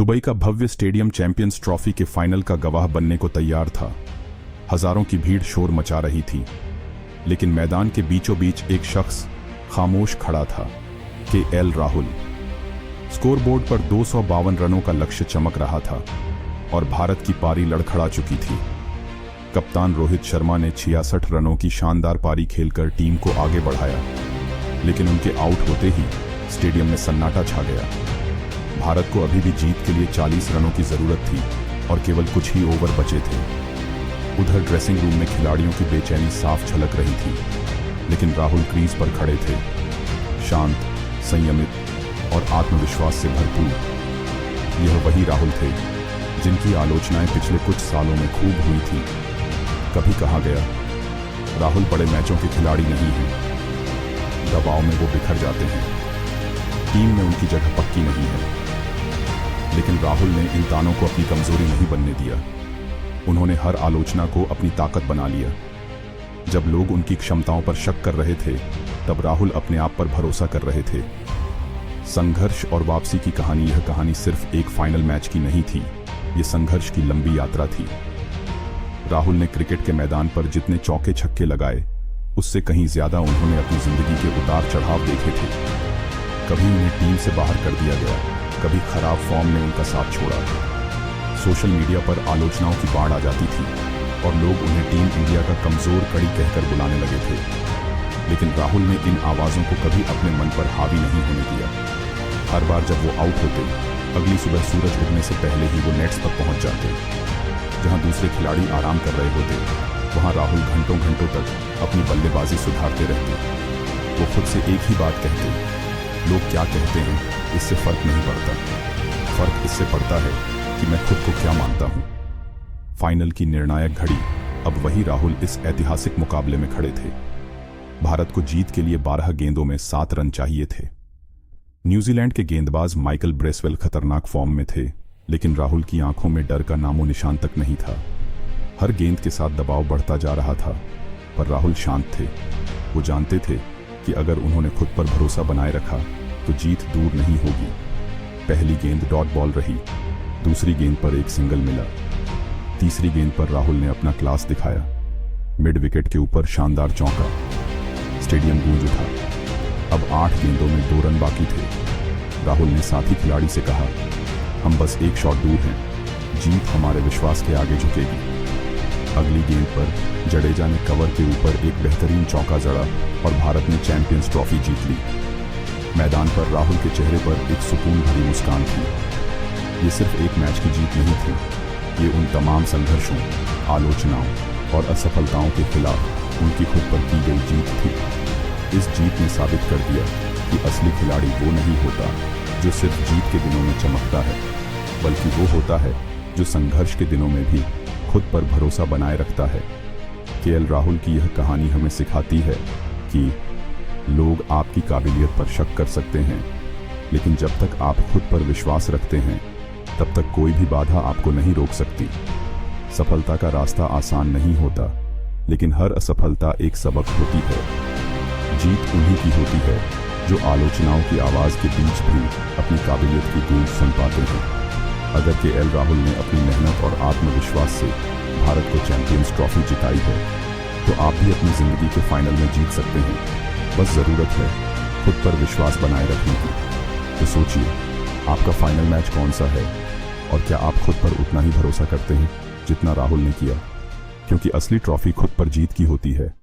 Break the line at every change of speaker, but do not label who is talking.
Dubai का भव्य stadium champions trophy के final का गवाह बनने को तैयार था। हजारों की भीड़ शोर मचा रही थी, लेकिन मैदान के बीचों बीच एक शख्स खामोश खड़ा था, के राहुल। स्कोरबोर्ड पर 252 रनों का लक्ष्य चमक रहा था और भारत की पारी लड़खड़ा चुकी थी। कप्तान रोहित शर्मा ने 66 रनों की शानदार पारी खेलकर टीम को आगे बढ़ाया, लेकिन उनके आउट होते ही स्टेडियम में सन्नाटा छा गया। भारत को अभी भी जीत के लिए 40 रनों की जरूरत थी और केवल कुछ ही ओवर बचे थे। उधर ड्रेसिंग रूम में खिलाड़ियों की बेचैनी साफ झलक रही थी, लेकिन राहुल क्रीज पर खड़े थे, शांत, संयमित और आत्मविश्वास से भरपूर। यह वही राहुल थे जिनकी आलोचनाएं पिछले कुछ सालों में खूब हुई थी। कभी कहा गया, राहुल बड़े मैचों के खिलाड़ी नहीं हैं, दबाव में वो बिखर जाते हैं, टीम में उनकी जगह पक्की नहीं है। लेकिन राहुल ने इन तानों को अपनी कमजोरी नहीं बनने दिया। उन्होंने हर आलोचना को अपनी ताकत बना लिया। जब लोग उनकी क्षमताओं पर शक कर रहे थे, तब राहुल अपने आप पर भरोसा कर रहे थे। संघर्ष और वापसी की कहानी, यह कहानी सिर्फ एक फाइनल मैच की नहीं थी, ये संघर्ष की लंबी यात्रा थी। राहुल ने क्रिकेट के मैदान पर जितने चौके छक्के लगाए, उससे कहीं ज्यादा उन्होंने अपनी जिंदगी के उतार चढ़ाव देखे थे। कभी उन्हें टीम से बाहर कर दिया गया, कभी खराब फॉर्म ने उनका साथ छोड़ा। सोशल मीडिया पर आलोचनाओं की बाढ़ आ जाती थी और लोग उन्हें टीम इंडिया का कमजोर कड़ी कहकर बुलाने लगे थे। लेकिन राहुल ने इन आवाजों को कभी अपने मन पर हावी नहीं होने दिया। हर बार जब वो आउट होते, अगली सुबह सूरज उगने से पहले ही वो नेट्स पर पहुंच जाते। जहां दूसरे खिलाड़ी आराम कर रहे होते, वहां राहुल घंटों घंटों तक अपनी बल्लेबाजी सुधारते रहते। वो खुद से एक ही बात कहते, लोग क्या कहते हैं इससे फर्क नहीं पड़ता, फर्क इससे पड़ता है कि मैं खुद को क्या मानता हूं। फाइनल की निर्णायक घड़ी, अब वही राहुल इस ऐतिहासिक मुकाबले में खड़े थे। भारत को जीत के लिए 12 गेंदों में 7 रन चाहिए थे। न्यूजीलैंड के गेंदबाज माइकल ब्रेसवेल खतरनाक फॉर्म में थे, लेकिन राहुल की आंखों में डर का नामो निशान तक नहीं था। हर गेंद के साथ दबाव बढ़ता जा रहा था, पर राहुल शांत थे। वो जानते थे कि अगर उन्होंने खुद पर भरोसा बनाए रखा तो जीत दूर नहीं होगी। पहली गेंद डॉट बॉल रही, दूसरी गेंद पर एक सिंगल मिला, तीसरी गेंद पर राहुल ने अपना क्लास दिखाया। मिड विकेट के ऊपर शानदार चौका, स्टेडियम गूंज उठा। अब 8 गेंदों में 2 रन बाकी थे। राहुल ने साथी खिलाड़ी से कहा, हम बस एक शॉट दूर हैं, जीत हमारे विश्वास के आगे झुकेगी। अगली गेंद पर जडेजा ने कवर के ऊपर एक बेहतरीन चौका जड़ा और भारत ने चैंपियंस ट्रॉफी जीत ली। मैदान पर राहुल के चेहरे पर एक सुकून भरी मुस्कान थी। ये सिर्फ एक मैच की जीत नहीं थी, ये उन तमाम संघर्षों, आलोचनाओं और असफलताओं के खिलाफ उनकी खुद पर की गई जीत थी। इस जीत ने साबित कर दिया कि असली खिलाड़ी वो नहीं होता जो सिर्फ जीत के दिनों में चमकता है, बल्कि वो होता है जो संघर्ष के दिनों में भी खुद पर भरोसा बनाए रखता है। के राहुल की यह कहानी हमें सिखाती है कि लोग आपकी काबिलियत पर शक कर सकते हैं, लेकिन जब तक आप खुद पर विश्वास रखते हैं, तब तक कोई भी बाधा आपको नहीं रोक सकती। सफलता का रास्ता आसान नहीं होता, लेकिन हर असफलता एक सबक होती है। जीत उन्हीं की होती है जो आलोचनाओं की आवाज के बीच भी अपनी काबिलियत की गूंज सुन पाते हैं। अगर के राहुल ने अपनी मेहनत और आत्मविश्वास से भारत को चैंपियंस ट्रॉफी जिताई है, तो आप भी अपनी जिंदगी के फाइनल में जीत सकते हैं। बस जरूरत है खुद पर विश्वास बनाए रखने की। तो सोचिए, आपका फाइनल मैच कौन सा है और क्या आप खुद पर उतना ही भरोसा करते हैं जितना राहुल ने किया? क्योंकि असली ट्रॉफी खुद पर जीत की होती है।